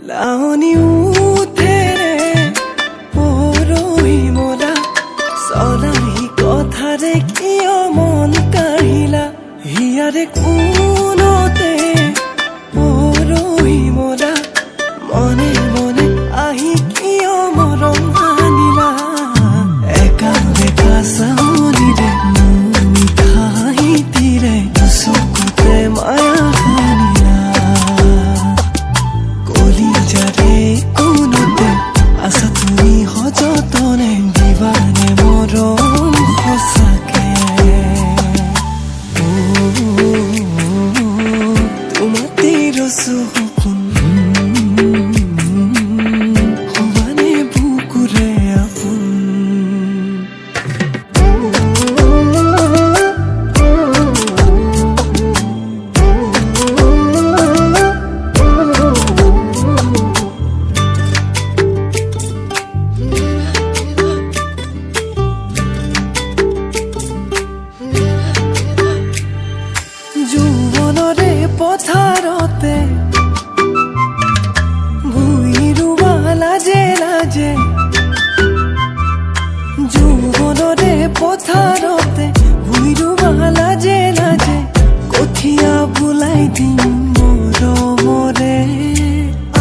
লাউনি উঠে ৰে পৰহি মৰা চলাই কথাৰে কিয় মন কাঢ়িলা হিয়াৰে কোনতে পৰহি মৰা মনে মনে আহি কিয় মৰম আনিলা একা বেকা চাউলিৰে মোৰ মিঠা হাঁহিটিৰে চকুতে মায়া আনিলা কলিজাৰে কোনতে আছা তুমি সযতনে দিবানে মৰম সঁচাকে তোমাতেই ৰচো সপোন সমানে বুকুৰে আপোন যৌৱনৰে পথাৰতে ভুই ৰুবা লাজে লাজে যৌৱনৰে পথাৰতে ভুই ৰুবা লাজে লাজে কঠীয়া বোলাই দিম মৰমৰে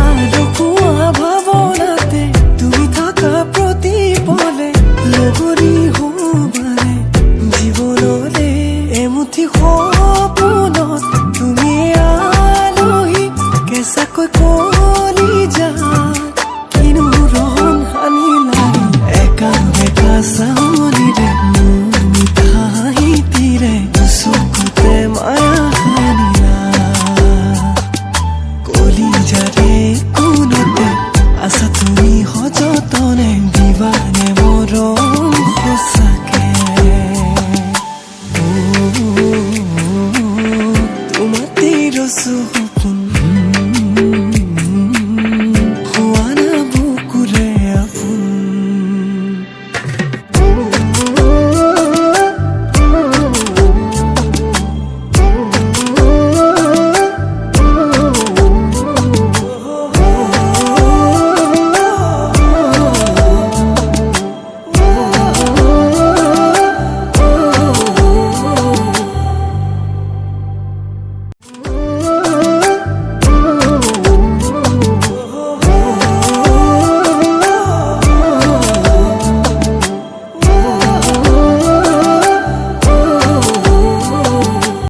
আৰু খোৱা ভাৱনাতে তুমি থকা প্ৰতিপলে লগৰী হ'বাৰে জীৱনৰে এমুঠি সপোনত তুমি আলহী কেঁচাকৈ কলিজাত কিনো ৰহন সানিলা একা বেকা চাওঁ